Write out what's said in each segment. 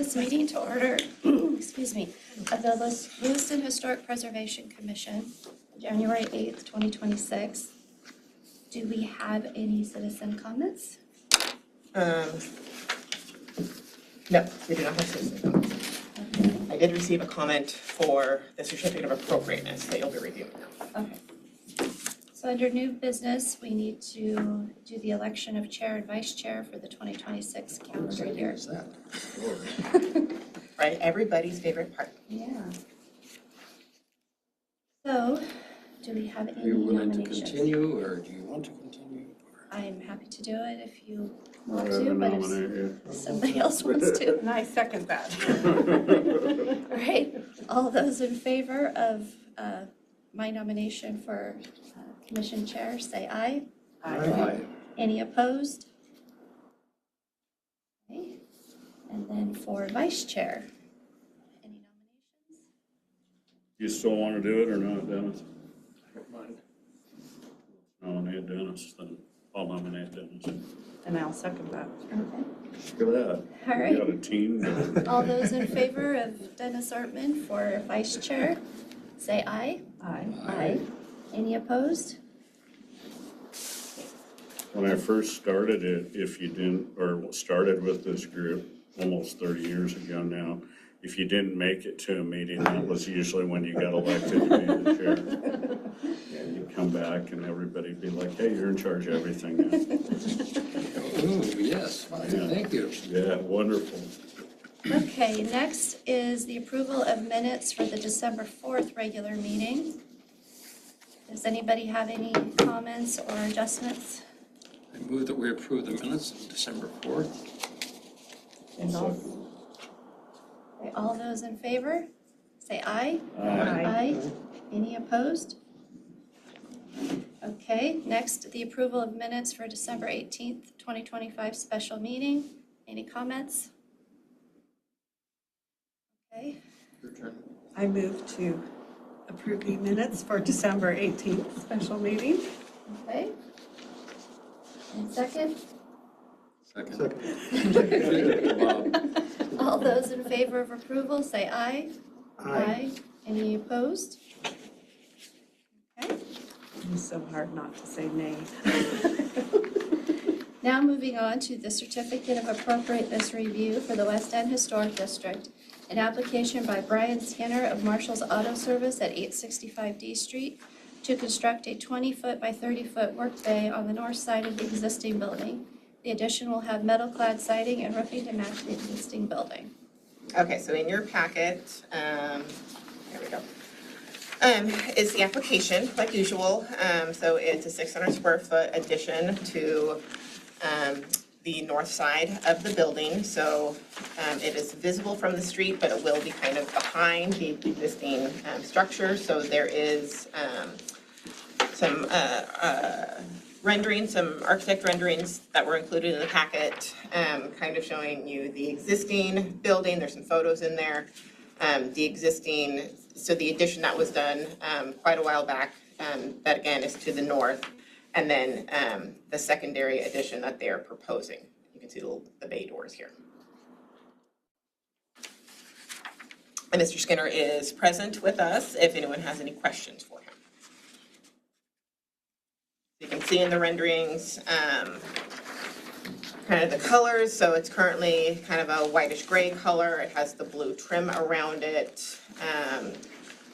this meeting to order, excuse me, of the Lewiston Historic Preservation Commission, January 8th, 2026. Do we have any citizen comments? No, we do not have citizen comments. Okay. I did receive a comment for the certificate of appropriateness that you'll be reviewing now. Okay. So under new business, we need to do the election of chair and vice chair for the 2026 calendar year. Right, everybody's favorite part. Yeah. So, do we have any Are you willing to nominations? continue, or do you want to continue? I'm happy to do it if you want I'd to, but nominate you. if somebody else wants to. And I second that. All right, all those in favor of my nomination for commission chair, say aye. Aye. Any opposed? Okay, and then for vice chair, any nominations? You still want to do it or not, Dennis? I don't mind. Nominate Dennis, then I'll nominate Dennis. And I'll second that. Okay, Look at that. all We got right. a team. All those in favor of Dennis Artman for vice chair, say aye. Aye. Aye. Any opposed? When I first started it, if you didn't, or started with this group almost 30 years ago now, if you didn't make it to a meeting, that was usually when you got elected to be the chair. And you'd come back and everybody'd be like, hey, you're in charge of everything now. Ooh, yes, fine, thank you. Yeah, wonderful. Okay, next is the approval of minutes for the December 4th regular meeting. Does anybody have any comments or adjustments? I move that we approve the minutes of December 4th. And all, Okay, all those in favor, say aye. Aye. Any opposed? Okay, next, the approval of minutes for December 18th, 2025 special meeting. Any comments? Okay, Your turn. I move to approve the minutes for December 18th special meeting. okay. And second, Second. all those in favor of approval, say aye. Aye. Any opposed? Okay. It's so hard not to say nay. Now moving on to the Certificate of Appropriateness Review for the West End Historic District. An application by Brian Skinner of Marshall's Auto Service at 865 D Street to construct a 20-foot by 30-foot work bay on the north side of the existing building. The addition will have metal-clad siding and roofing to match the existing building. Okay, so in your packet, there we go, is the application, like usual. So it's a 600 square foot addition to the north side of the building. So it is visible from the street, but it will be kind of behind the existing structure. So there is some renderings, some architect renderings that were included in the packet, kind of showing you the existing building. There's some photos in there. The existing, so the addition that was done quite a while back, that again is to the north. And then the secondary addition that they're proposing. You can see the bay doors here. And Mr. Skinner is present with us if anyone has any questions for him. You can see in the renderings kind of the colors. So it's currently kind of a whitish gray color. It has the blue trim around it.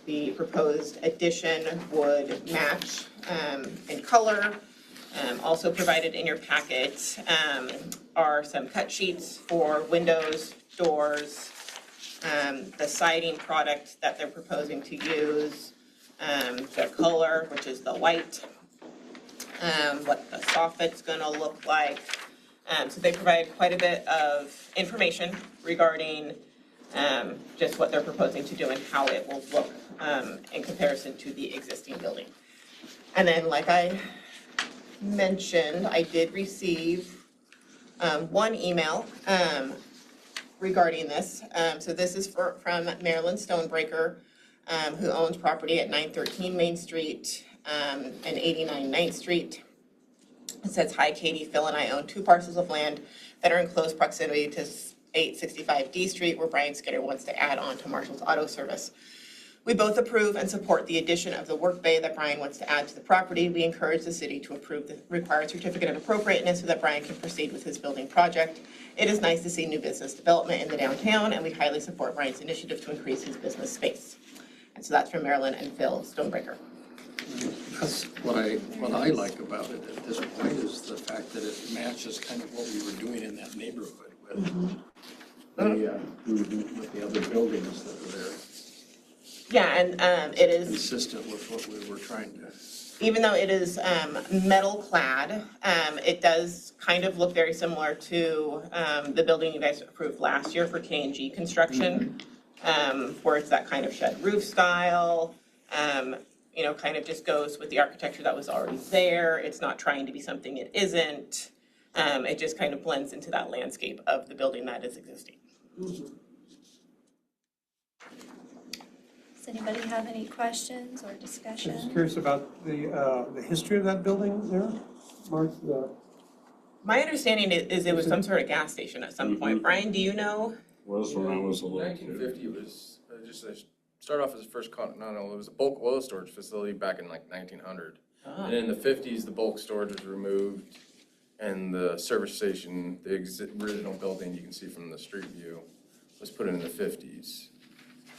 The proposed addition would match in color. Also provided in your packet are some cut sheets for windows, doors, the siding product that they're proposing to use, the color, which is the white, what the soffit's gonna look like. So they provide quite a bit of information regarding just what they're proposing to do and how it will look in comparison to the existing building. And then, like I mentioned, I did receive one email regarding this. So this is from Marilyn Stonebreaker, who owns property at 913 Main Street and 89 9th Street. It says, hi, Katie, Phil and I own 2 parcels of land that are in close proximity to 865 D Street, where Brian Skinner wants to add on to Marshall's Auto Service. We both approve and support the addition of the work bay that Brian wants to add to the property. We encourage the city to approve the required certificate of appropriateness so that Brian can proceed with his building project. It is nice to see new business development in the downtown, and we highly support Brian's initiative to increase his business space. And so that's from Marilyn and Phil Stonebreaker. That's what I like about it at this point is the fact that it matches kind of what we were doing in that neighborhood with the other buildings that were there, Yeah, and it is, consistent with what we were trying to. even though it is metal clad, it does kind of look very similar to the building you guys approved last year for K&G construction, where it's that kind of shed roof style, you know, kind of just goes with the architecture that was already there. It's not trying to be something it isn't. It just kind of blends into that landscape of the building that is existing. Does anybody have any questions or I'm just discussion? curious about the history of that building there, Mark. My understanding is it was some sort of gas station at some point. Brian, do you know? Was when I was a little In kid. 1950, it was started off as the first it was a bulk oil storage facility back in like 1900. And in the 50s, the bulk storage was removed, and the service station, the original building you can see from the street view, was put in the 50s.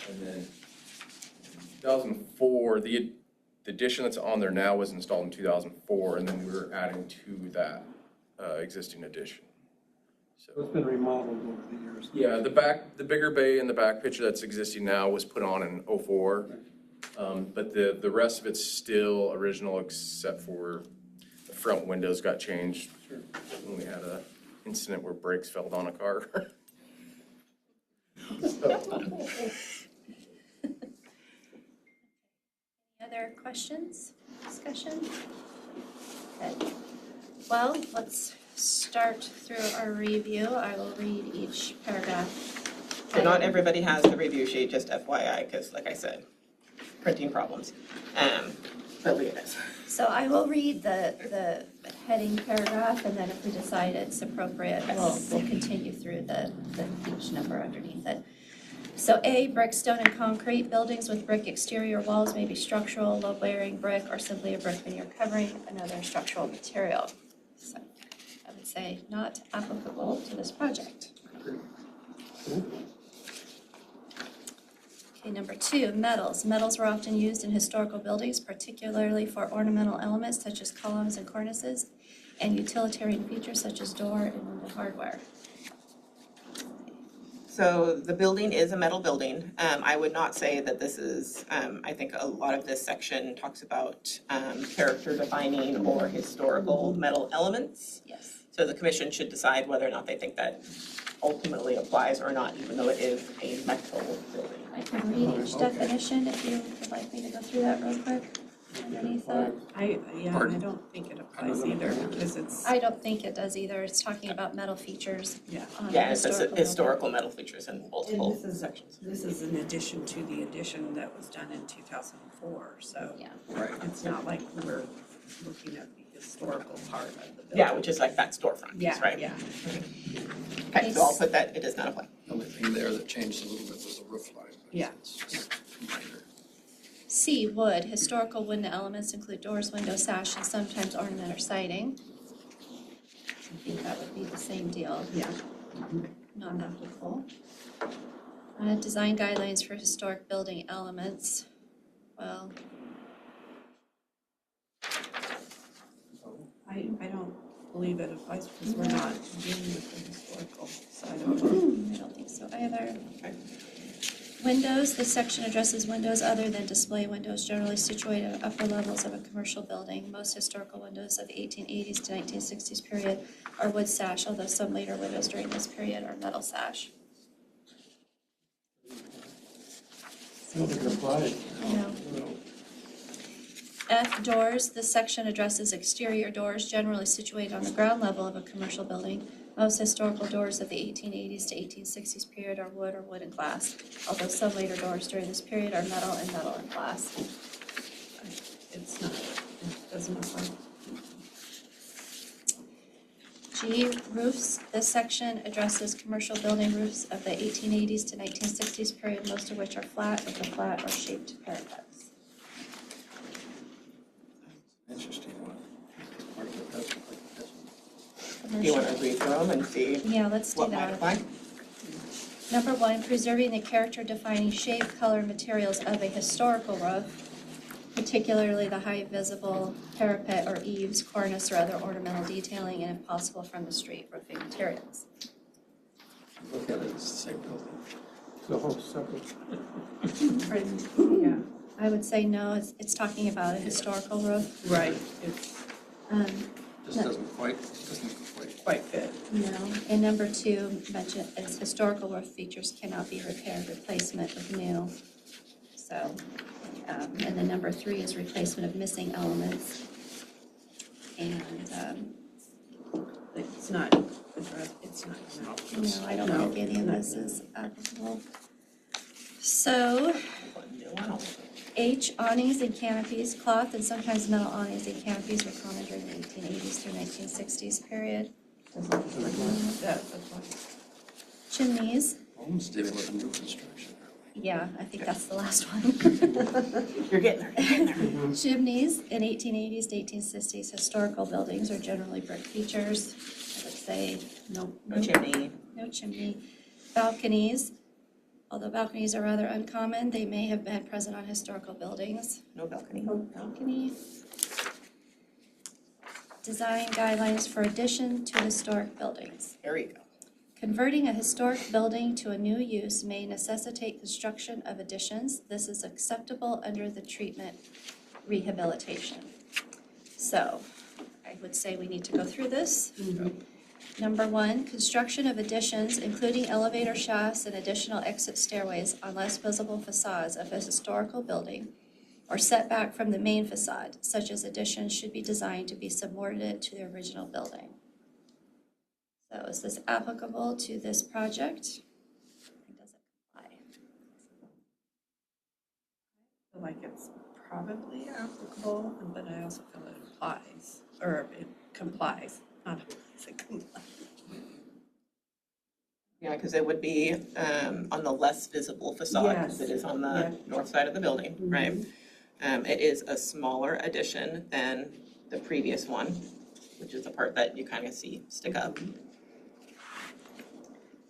And then 2004, the addition that's on there now was installed in 2004, and then we were adding to that existing addition. So it's been remodeled over the years. Yeah, the bigger bay in the back picture that's existing now was put on in '04. But the rest of it's still original except for the front windows got changed. When we had a incident where brakes fell on a car. Any other questions, discussion? Okay. Well, let's start through our review. I will read each paragraph. So not everybody has the review sheet, just FYI, because like I said, printing problems. But Leah does. So I will read the heading paragraph, and then if we decide it's appropriate, we'll continue through the each number underneath it. So A, brick, stone, and concrete. Buildings with brick exterior walls may be structural, load-bearing brick, or simply a brick veneer covering another structural material. So I would say not applicable to this project. Okay, number 2, metals. Metals were often used in historical buildings, particularly for ornamental elements such as columns and cornices, and utilitarian features such as door and window hardware. So the building is a metal building. I would not say that this is, I think a lot of this section talks about character defining or historical metal elements. Yes. So the commission should decide whether or not they think that ultimately applies or not, even though it is a metal building. I can read each definition if you would like me to go through that real quick underneath that. I Pardon? don't think it applies either because it's, I don't think it does either. It's talking about metal features yeah. on a Yeah, it says historical historical metal features in And multiple this is, sections. this is in addition to the addition that was done in 2004, so building. Right. it's not like we're looking at the historical part of the building. Yeah, which is like that storefront piece, Yeah, right? yeah. Okay, so I'll put that, it does not apply. The only thing there that changed a little bit was the roof line. but Yeah. It's just minor. C, wood. Historical wooden elements include doors, windows, sash, and sometimes ornament or siding. I think that would be the same deal. Yeah. Not applicable. Design guidelines for historic building elements. Well, I don't believe it applies because we're not dealing with the historical side of it. I don't think so either. Windows, this section addresses windows other than display windows generally situated at upper levels of a commercial building. Most historical windows of the 1880s to 1960s period are wood sash, although some later windows during this period are metal sash. I don't think it applies. No. F, doors, this section addresses exterior doors generally situated on the ground level of a commercial building. Most historical doors of the 1880s to 1860s period are wood or wooden glass, although some later doors during this period are metal and glass. It's not, it doesn't apply. G, roofs. This section addresses commercial building roofs of the 1880s to 1960s period, most of which are flat with a flat or shaped parapets. Interesting one. Part of it does look like this. Do you want to read through them and see Yeah, let's do what might that. apply? Number one, preserving the character-defining shape, color, and materials of a historical roof, particularly the high visible parapet or eaves, cornice, or other ornamental detailing, and if possible, from the street roofing materials. Look at it, it's the same building. The whole separate. Yeah, I would say no, it's talking about a historical roof. right, it's Just No. doesn't quite quite. quite fit. No. And number two, mentioned is historical roof features cannot be repaired, replacement with new. So, and then number three is replacement of missing elements. And, It's not addressed, it's not. no, I don't think any of this is applicable. So, H, awnings and canopies, cloth and sometimes metal awnings and canopies were common during the 1880s through 1960s period. That's why. Chimneys, Homes dealing with new construction. yeah, I think that's the last one. You're getting there, you're getting there. Chimneys in 1880s to 1860s historical buildings are generally brick features. I would say no Chimney. no chimney. Balconies, although balconies are rather uncommon, they may have been present on historical buildings. No balcony. No balcony. Design guidelines for addition to historic buildings. There you go. Converting a historic building to a new use may necessitate construction of additions. This is acceptable under the treatment rehabilitation. So I would say we need to go through this. Number one, construction of additions, including elevator shafts and additional exit stairways on less visible facades of a historical building or set back from the main facade, such as additions should be designed to be subordinate to the original building. So is this applicable to this project? And does it comply? I feel like it's probably applicable, but I also feel it applies, or it complies, not applies, it complies. Yeah, because it would be on the less visible facade, because Yes. it is on the Yeah. north side of the building, right? It is a smaller addition than the previous one, which is the part that you kind of see stick up.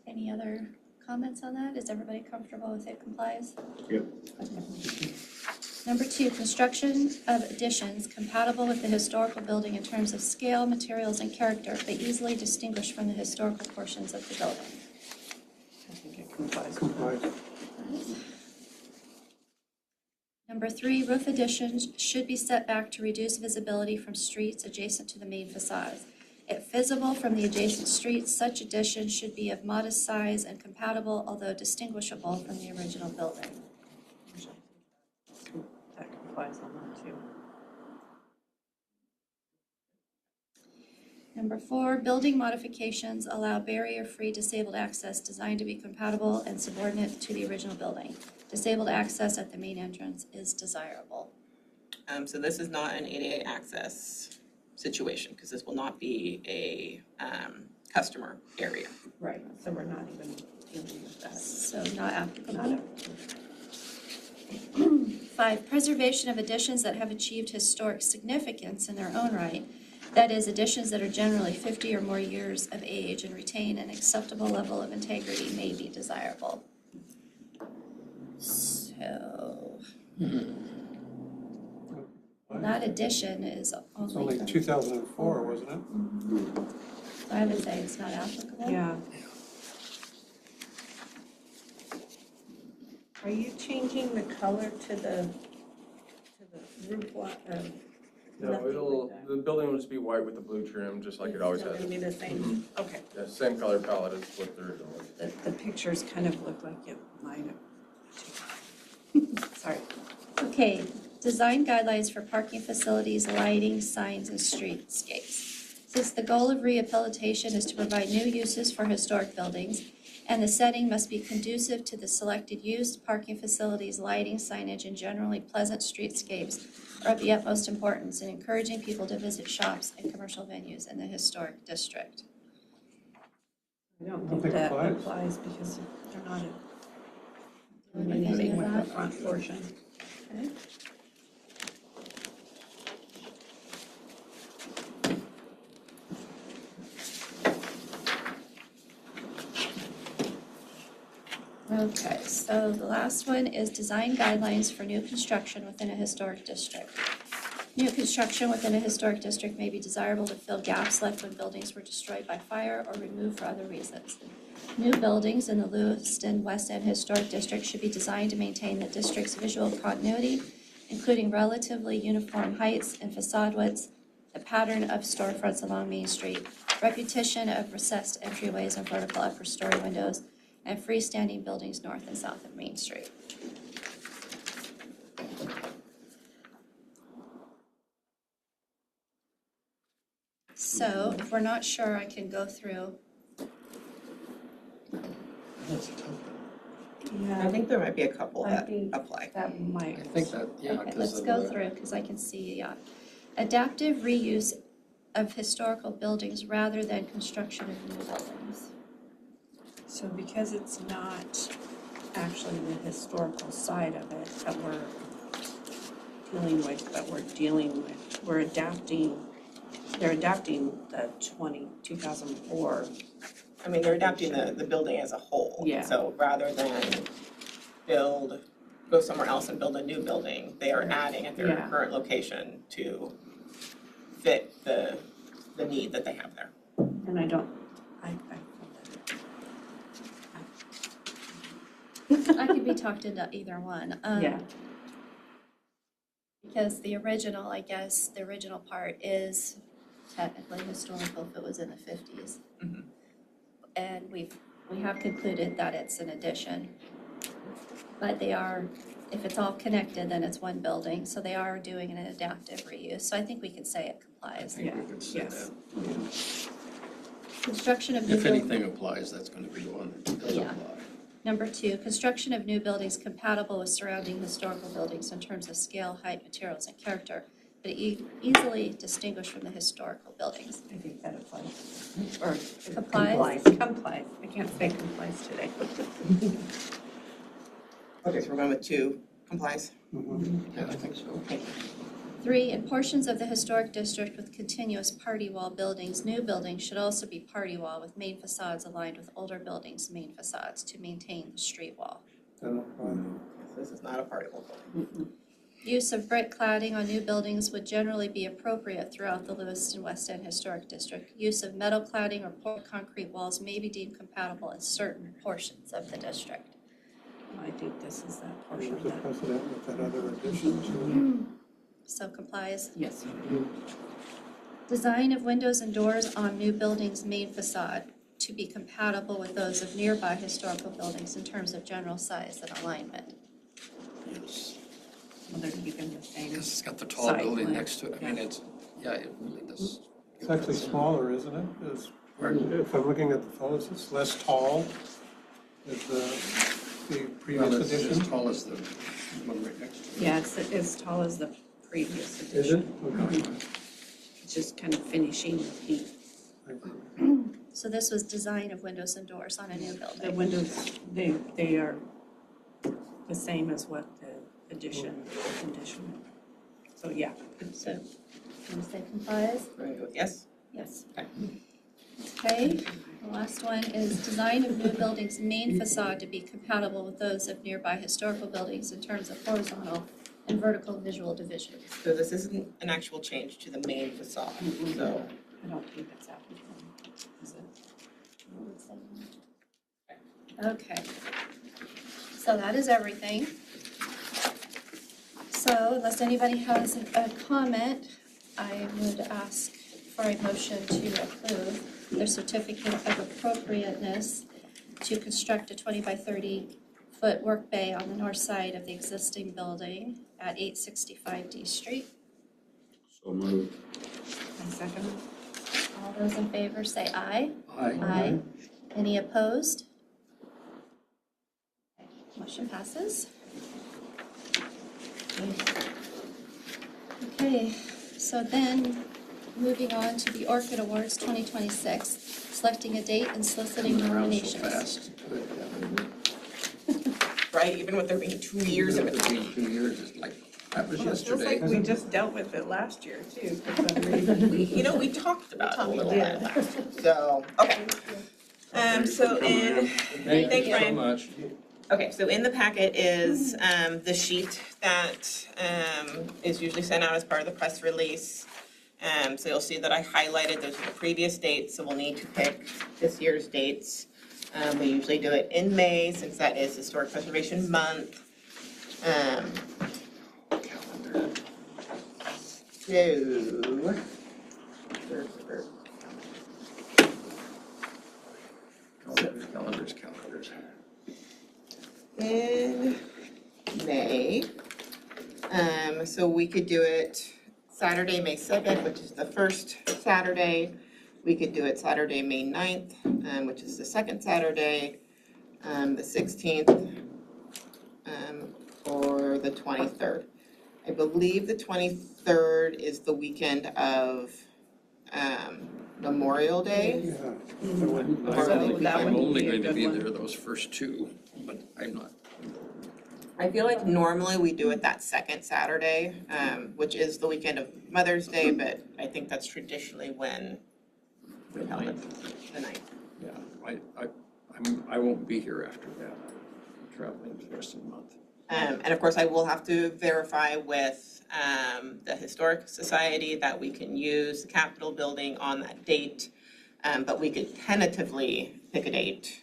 Any other comments on that? Is everybody comfortable with it complies? Yep. Number two, construction of additions compatible with the historical building in terms of scale, materials, and character, but easily distinguished from the historical portions of the building. I think it complies. Complies. Number three, roof additions should be set back to reduce visibility from streets adjacent to the main facades. If visible from the adjacent streets, such additions should be of modest size and compatible, although distinguishable from the original building. That complies on that too. Number four, building modifications allow barrier-free disabled access designed to be compatible and subordinate to the original building. Disabled access at the main entrance is desirable. So this is not an ADA access situation, because this will not be a customer area. Right, so we're not even dealing with that. So not applicable. Five, preservation of additions that have achieved historic significance in their own right. That is, additions that are generally 50 or more years of age and retain an acceptable level of integrity may be desirable. So, that addition is It's only, only 2004, wasn't it? so I would say it's not applicable. Yeah. Are you changing the color to the roof line, or? No, nothing it'll, like that? the building will just be white with the blue trim, just like it always It's has. gonna be the same, okay. Yeah, same color palette as what the original was. The pictures kind of look like it might have. Sorry. Okay, design guidelines for parking facilities, lighting, signs, and streetscapes. Since the goal of rehabilitation is to provide new uses for historic buildings, and the setting must be conducive to the selected use, parking facilities, lighting, signage, and generally pleasant streetscapes are of the utmost importance in encouraging people to visit shops and commercial venues in the historic district. I don't think think that applies. applies because they're not Doing anything anything with with the front portion. Okay. Okay, so the last one is design guidelines for new construction within a historic district. New construction within a historic district may be desirable to fill gaps left when buildings were destroyed by fire or removed for other reasons. New buildings in the Lewiston West End Historic District should be designed to maintain the district's visual continuity, including relatively uniform heights and facade widths, the pattern of storefronts along Main Street, repetition of recessed entryways and vertical upper story windows, and freestanding buildings north and south of Main Street. So if we're not sure, I can go through. That's a tough one. Yeah, I think there might be a couple I that think apply. that might. I think that, yeah, Okay, because let's of go the, through, because I can see, adaptive reuse of historical buildings rather than construction of new buildings. So because it's not actually the historical side of it that we're dealing with, we're adapting, they're adapting the 2004. I mean, they're adapting the building as a whole. Yeah. So rather than go somewhere else and build a new building, they are adding at their Yeah. current location to fit the need that they have there. And I feel I could be talked into either one. that, yeah, Because the original, I guess, the original part is technically historical if it was in the 50s. Mhm. And we have concluded that it's an addition. But they are, if it's all connected, then it's one building, so they are doing an adaptive reuse. So I think we can say it I complies. think we could say yes. that. Construction of new If buildings. anything applies, that's gonna be the one that does Yeah. apply. Number 2, construction of new buildings compatible with surrounding historical buildings in terms of scale, height, materials, and character, but easily distinguished from the historical buildings. I think that applies. Or Complies? Complies. I can't say complies today. Okay, so we're going with 2, complies. Yeah, I think so. 3, in portions of the historic district with continuous party wall buildings, new buildings should also be party wall with main facades aligned with older buildings' main facades to maintain the street wall. So this is not a particle building. Use of brick cladding on new buildings would generally be appropriate throughout the Lewiston West End Historic District. Use of metal cladding or poured concrete walls may be deemed compatible in certain portions of the district. I think this is that There portion was a that, precedent with that other addition to So complies. yes. Design of windows and doors on new buildings' main facade to be compatible with those of nearby historical buildings in terms of general size and alignment. Yes. Well, they're keeping the same. Because it's got the tall Side building plan. next to it. I mean, it really does. It's actually smaller, isn't it? If I'm looking at the photos, it's less tall as the Well, previous it's edition. as tall as the one right next to it. Yeah, it's as tall as the previous Is it? edition. Okay. It's just kind of finishing the peak. So this was design of windows and doors on a new The building. windows, they are the same as what the addition. So, yeah. So, can you say complies? We're going to go with yes? Yes. Okay. Okay, the last one is design of new buildings' main facade to be compatible with those of nearby historical buildings in terms of horizontal and vertical visual division. So this isn't an actual change to the main facade, so I don't think that's applicable, is it? Okay, so that is everything. So unless anybody has a comment, I would ask for a motion to approve the certificate of appropriateness to construct a 20 by 30 foot work bay on the north side of the existing building at 865 D Street. So moved. And second, All those in favor say aye. Aye. Aye. Any opposed? Motion passes. Okay, so then moving on to the Orchid Awards 2026, selecting a date and soliciting Around so nominations. fast. Right, even with there being 2 years in between. 2 years, it's like, that was Well, it feels yesterday. like we just dealt with it last year too, for some reason. You know, we talked about it a little did. bit last, so, okay. So in, Thank Thanks, you so Brian. much. okay, so in the packet is, the sheet that, is usually sent out as part of the press release. So you'll see that I highlighted, those are the previous dates, so we'll need to pick this year's dates. We usually do it in May, since that is Historic Preservation Month. Calendars. In May, so we could do it Saturday, May 2nd, which is the first Saturday. We could do it Saturday, May 9th, which is the second Saturday, the 16th, or the 23rd. I believe the 23rd is the weekend of Memorial Day. Yeah. So that I'm would only be a going to good be one. there those first two, but I'm not. I feel like normally we do it that second Saturday, which is the weekend of Mother's Day, but I think that's traditionally when we held it, the night. Yeah, I won't be here after that. I'm traveling the rest of the month. And of course, I will have to verify with the Historic Society that we can use the Capitol building on that date, but we could tentatively pick a date.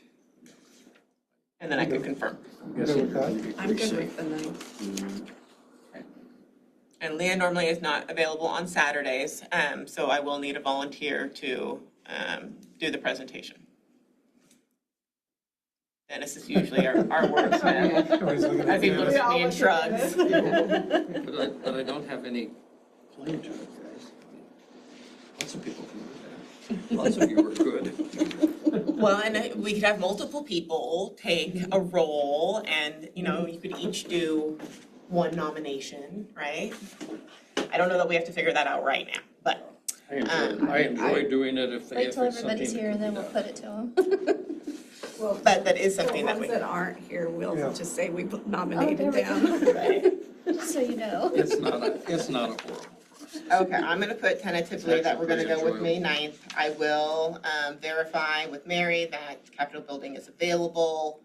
And then I could confirm. I'm guessing with that? it'll be I'm pretty good safe. with the ninth. And Leah normally is not available on Saturdays, so I will need a volunteer to do the presentation. Dennis is usually our wordsmith. Always looking As at he the looks at me and shrugs. But I don't have any claim to it, guys. Lots of people can do that. Lots of you are good. Well, and we could have multiple people take a role and, you know, you could each do one nomination, right? I don't know that we have to figure that out right now, but I enjoy doing it if Wait it's till something everybody's that here can and then be we'll done. put it to them. Well, that is the something that ones we. that aren't here, we'll Yeah. just say we Oh, nominated there we them. go. Right. Just so you know. It's not a horrible process. Okay, I'm gonna put tentatively that we're gonna go with May Actually 9th. I will verify with Mary that Capitol Building is available.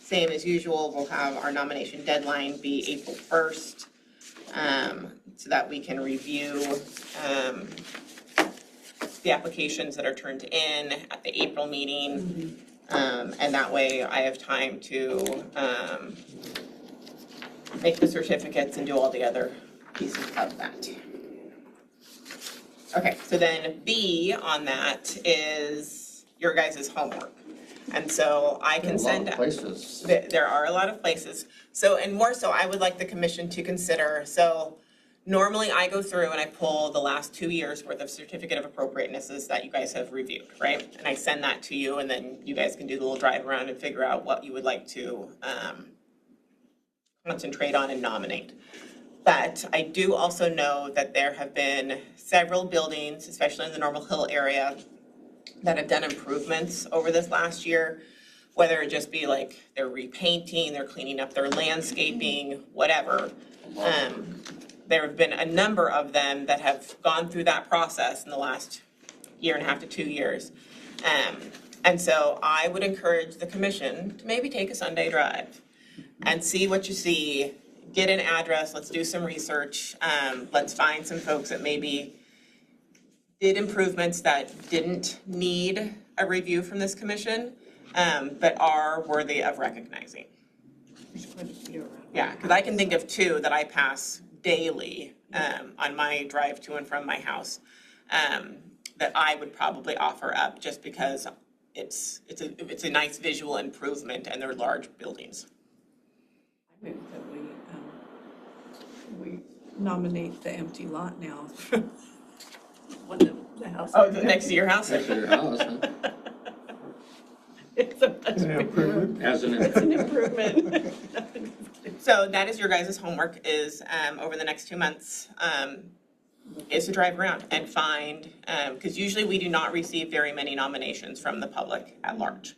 Same as usual, we'll have our nomination deadline be April 1st, so that we can review the applications that are turned in at the April meeting. And that way I have time to make the certificates and do all the other pieces of that. Okay, so then B on that is your guys' homework. And so I can send A lot of places. there are a lot of places. So, and more so, I would like the commission to consider, so normally I go through and I pull the last 2 years worth of certificate of appropriatenesses that you guys have reviewed, right? And I send that to you and then you guys can do the little drive around and figure out what you would like to concentrate on and nominate. But I do also know that there have been several buildings, especially in the Normal Hill area, that have done improvements over this last year, whether it just be like they're repainting, they're cleaning up their landscaping, whatever. There have been a number of them that have gone through that process in the last 1.5 to 2 years. And so I would encourage the commission to maybe take a Sunday drive and see what you see, get an address, let's do some research. Let's find some folks that maybe did improvements that didn't need a review from this commission, but are worthy of recognizing. There's quite a few around. Yeah, because I can think of 2 that I pass daily on my drive to and from my house that I would probably offer up just because it's a nice visual improvement and they're large buildings. I move that we nominate the empty lot now. One of the house. Oh, next to your house? Next to your house, huh? It's a much An bigger, improvement. As an it's an improvement. So that is your guys' homework is over the next 2 months. is to drive around and find, because usually we do not receive very many nominations from the public at large.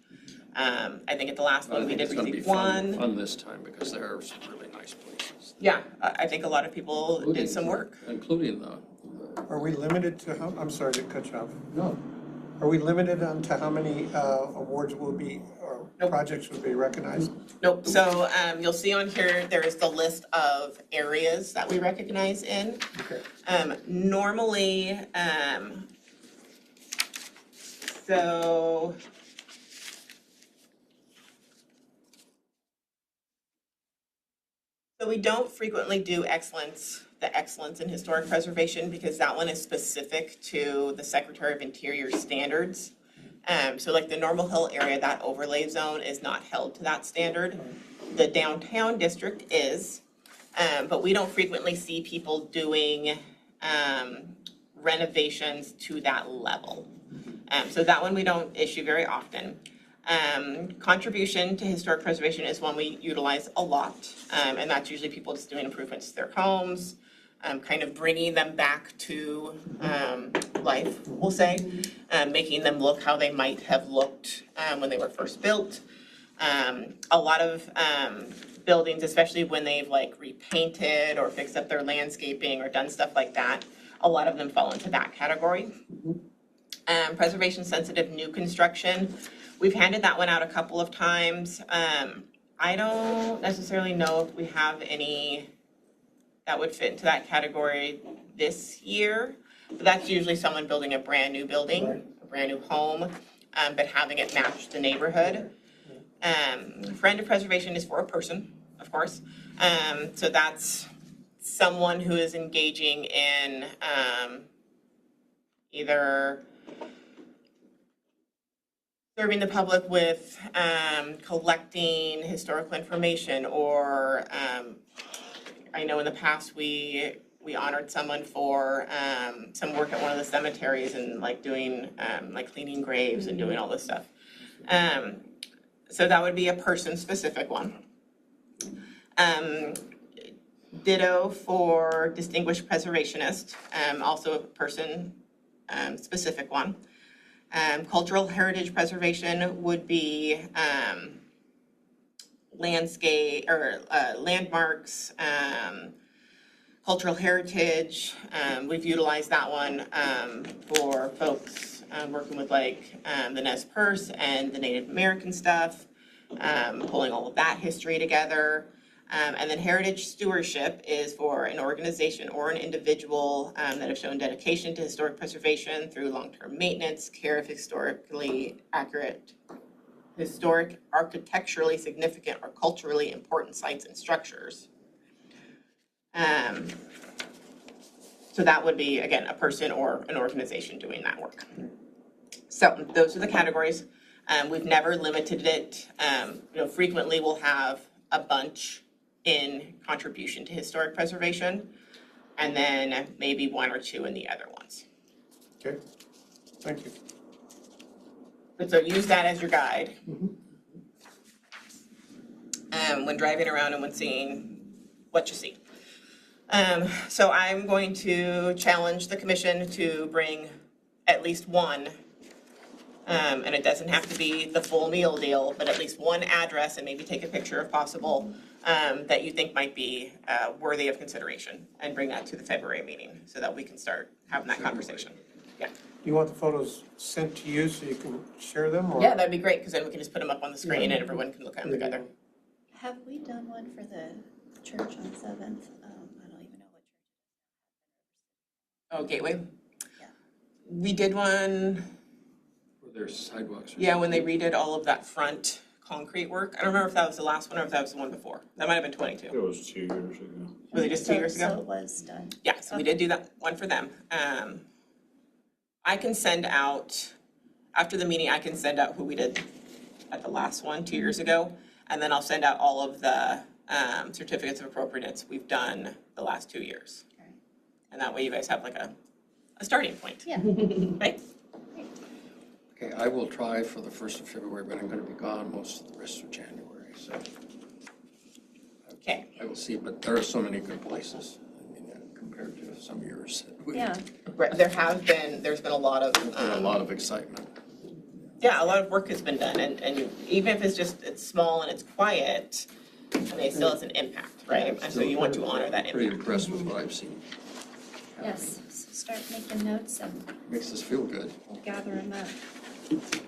I think at the last one we did receive one. Fun this time because there are some really nice places. Yeah, I think a lot of people did some work. Including the. Are we limited to how, I'm sorry to cut you off. No. Are we limited on to how many awards will be, or Nope. projects will be recognized? Nope, so you'll see on here, there is the list of areas that we recognize in. Okay. Normally, so we don't frequently do the excellence in historic preservation, because that one is specific to the Secretary of Interior standards. So like the Normal Hill area, that overlay zone is not held to that standard. The downtown district is, but we don't frequently see people doing renovations to that level. So that one we don't issue very often. Contribution to historic preservation is one we utilize a lot, and that's usually people just doing improvements to their homes, kind of bringing them back to life, we'll say, making them look how they might have looked when they were first built. A lot of buildings, especially when they've like repainted or fixed up their landscaping or done stuff like that, a lot of them fall into that category. Preservation sensitive new construction, we've handed that one out a couple of times. I don't necessarily know if we have any that would fit into that category this year. But that's usually someone building a brand new building, a brand new home, but having it match the neighborhood. Friend of preservation is for a person, of course. So that's someone who is engaging in either serving the public with collecting historical information, or I know in the past we honored someone for some work at one of the cemeteries and like doing like cleaning graves and doing all this stuff. So that would be a person-specific one. Ditto for distinguished preservationist, also a person-specific one. Cultural heritage preservation would be landscape or landmarks, cultural heritage. We've utilized that one for folks working with like the Nez Perce and the Native American stuff, pulling all of that history together. And then heritage stewardship is for an organization or an individual that have shown dedication to historic preservation through long-term maintenance, care of historically accurate, historic, architecturally significant, or culturally important sites and structures. So that would be, again, a person or an organization doing that work. So those are the categories. We've never limited it. Frequently we'll have a bunch in contribution to historic preservation, and then maybe one or two in the other ones. Okay, thank you. But so use that as your guide. When driving around and when seeing what you see. So I'm going to challenge the commission to bring at least one, and it doesn't have to be the full meal deal, but at least one address, and maybe take a picture if possible, that you think might be worthy of consideration, and bring that to the February meeting so that we can start having that conversation. Yeah. Do you want the photos sent to you so you can share them, or? Yeah, that'd be great, because then we can just put them up on the screen and everyone can look at them together. Have we done one for the church on 7th? I don't even know what church. Oh, Gateway? Yeah. We did one, Where there's sidewalks. yeah, when they redid all of that front concrete work. I don't remember if that was the last one or if that was the one before. That might have been 22. It was 2 years ago. Was it just 2 years So ago? it was done. Yeah, so we did do that one for them. I can send out, after the meeting, I can send out who we did at the last one 2 years ago. And then I'll send out all of the certificates of appropriateness we've done the last 2 years. Okay. And that way you guys have like a starting point. Yeah. Right? Okay, I will try for the 1st of February, but I'm going to be gone most of the rest of January, so Okay. I will see, but there are so many good places, compared to some years. Yeah, Right, there's been a lot of, A lot of excitement. yeah, a lot of work has been done, and even if it's small and it's quiet, I mean, it still has an impact, right? And so you want to honor that Pretty impact. impressed with what I've seen. yes, so start making notes and Makes us feel good. gather them up.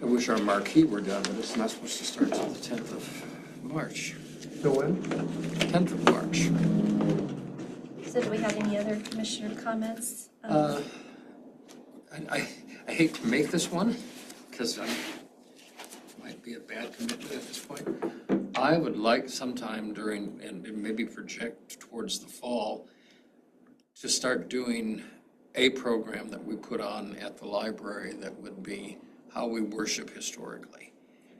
I wish our marquee were done, but it's not supposed to start until the 10th of March. So when? 10th of March. So do we have any other commissioner comments? I hate to make this one, because I might be a bad commitment at this point. I would like sometime during, and maybe project towards the fall, to start doing a program that we put on at the library that would be how we worship historically.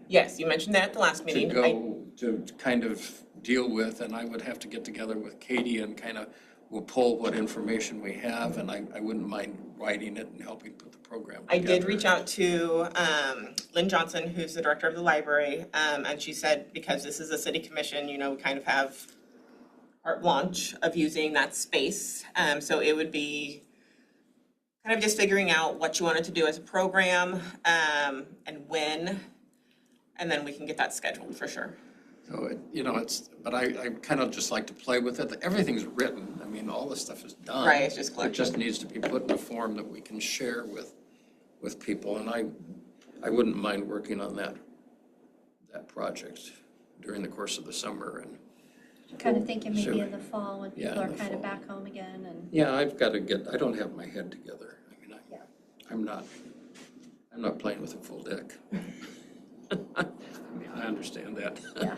Yes, you mentioned that at the last To meeting. go, to kind of deal with, and I would have to get together with Katie and kind of, we'll pull what information we have, and I wouldn't mind writing it and helping put the program I together. did reach out to Lynn Johnson, who's the director of the library, and she said, because this is a city commission, you know, we kind of have carte blanche of using that space. So it would be kind of just figuring out what you wanted to do as a program, and when, and then we can get that scheduled for sure. So, but I kind of just like to play with it. Everything's written. I mean, all this stuff is done. Right, it's just It collected. just needs to be put in a form that we can share with people. And I wouldn't mind working on that project during the course of the summer. And Kind of thinking maybe Sure. in the fall when Yeah, people in are the kind of fall. back home again and, yeah, I've got to I don't have my head together. I mean, Yeah. I'm not playing with a full deck. I mean, I understand that. yeah.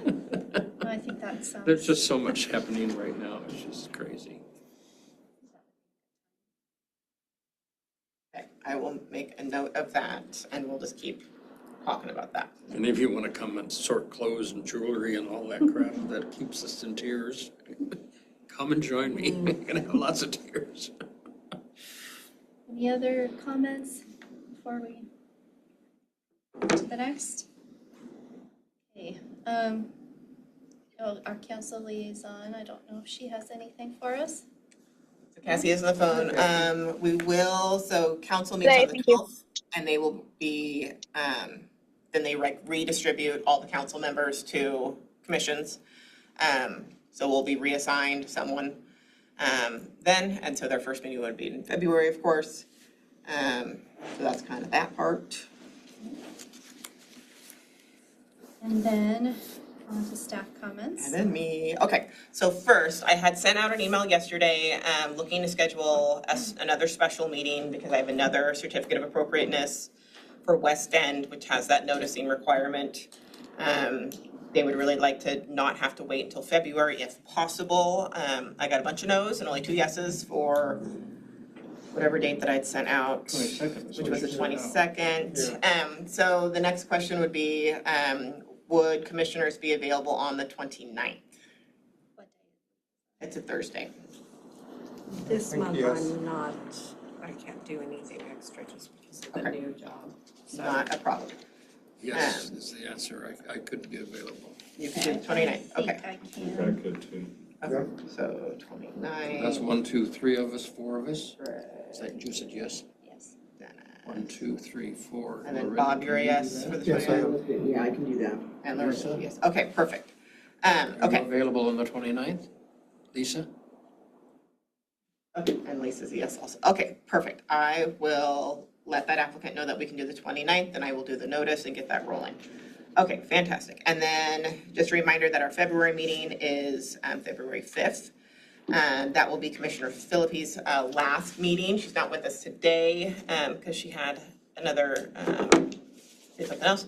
No, I think that sounds. There's just so much happening right now. It's just crazy. Okay, I will make a note of that, and we'll just keep talking about that. And if you want to come and sort clothes and jewelry and all that crap that keeps us in tears, come and join me. We're gonna have lots of tears. Any other comments before we go to the next? Okay, our council liaison, I don't know if she has anything for us. So Cassie is on the phone. We will, so council meets on the 12th, and they will be, then they redistribute all the council members to commissions. So we'll be reassigned someone then, and so their first meeting would be in February, of course. So that's kind of that part. And then on to staff comments. And then me, okay, so first, I had sent out an email yesterday, looking to schedule another special meeting because I have another certificate of appropriateness for West End, which has that noticing requirement. They would really like to not have to wait until February if possible. I got a bunch of no's and only 2 yeses for whatever date that I'd sent out, 22nd. which was the 22nd. So the next question would be, would commissioners be available on the 29th? What day? It's a Thursday. This Thank month you, yes. I can't do anything extra just because of the Okay. new job. So Not a problem. Yes, is the answer. I could be available. You can do the 29th, I okay. think I I can. could too. Okay, so 29. That's 1, 2, 3 of us, 4 of us. Is that, you said yes? Yes. 1, 2, 3, 4. And then Loretta, Bob, can you're a you do yes that? for the Yes, I 29th? am. Yeah, I can do that. And Larissa, Lisa? yes, okay, perfect. Are you Okay, available on the 29th? Lisa? okay, and Lisa's a yes also. Okay, perfect. I will let that applicant know that we can do the 29th, and I will do the notice and get that rolling. Okay, fantastic. And then just a reminder that our February meeting is February 5th. That will be Commissioner Phillippe's last meeting. She's not with us today because she had another, did something else.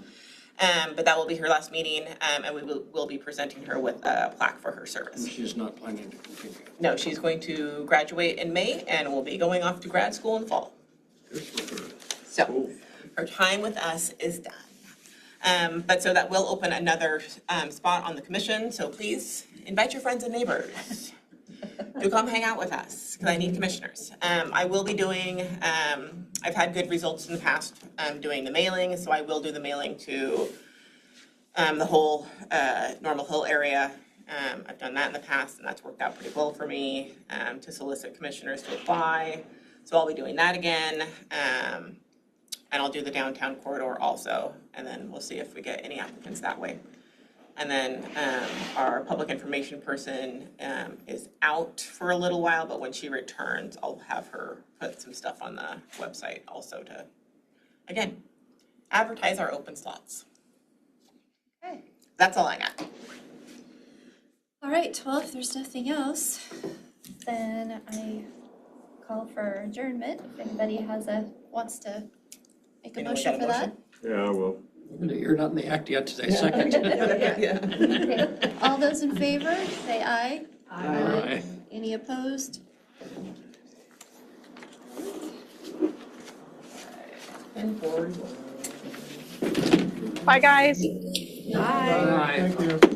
But that will be her last meeting, and we will be presenting her with a plaque for her service. She's not planning to continue. No, she's going to graduate in May and will be going off to grad school in the fall. Good for her. So her time with us is done. But so that will open another spot on the commission, so please invite your friends and neighbors to come hang out with us, because I need commissioners. I will be doing, I've had good results in the past doing the mailing, so I will do the mailing to the whole Normal Hill area I've done that in the past, and that's worked out pretty well for me, to solicit commissioners to apply. So I'll be doing that again. And I'll do the downtown corridor also, and then we'll see if we get any applicants that way. And then our public information person is out for a little while, but when she returns, I'll have her put some stuff on the website also to, again, advertise our open slots. Okay. That's all I got. All right, well, if there's nothing else, then I call for adjournment. If anybody wants to make a You know, motion got for a that. Yeah, well, You're not in the act yet today, second. Okay. All those in favor, say aye. Aye. Any opposed? And board. Bye, guys. Aye. Thank you.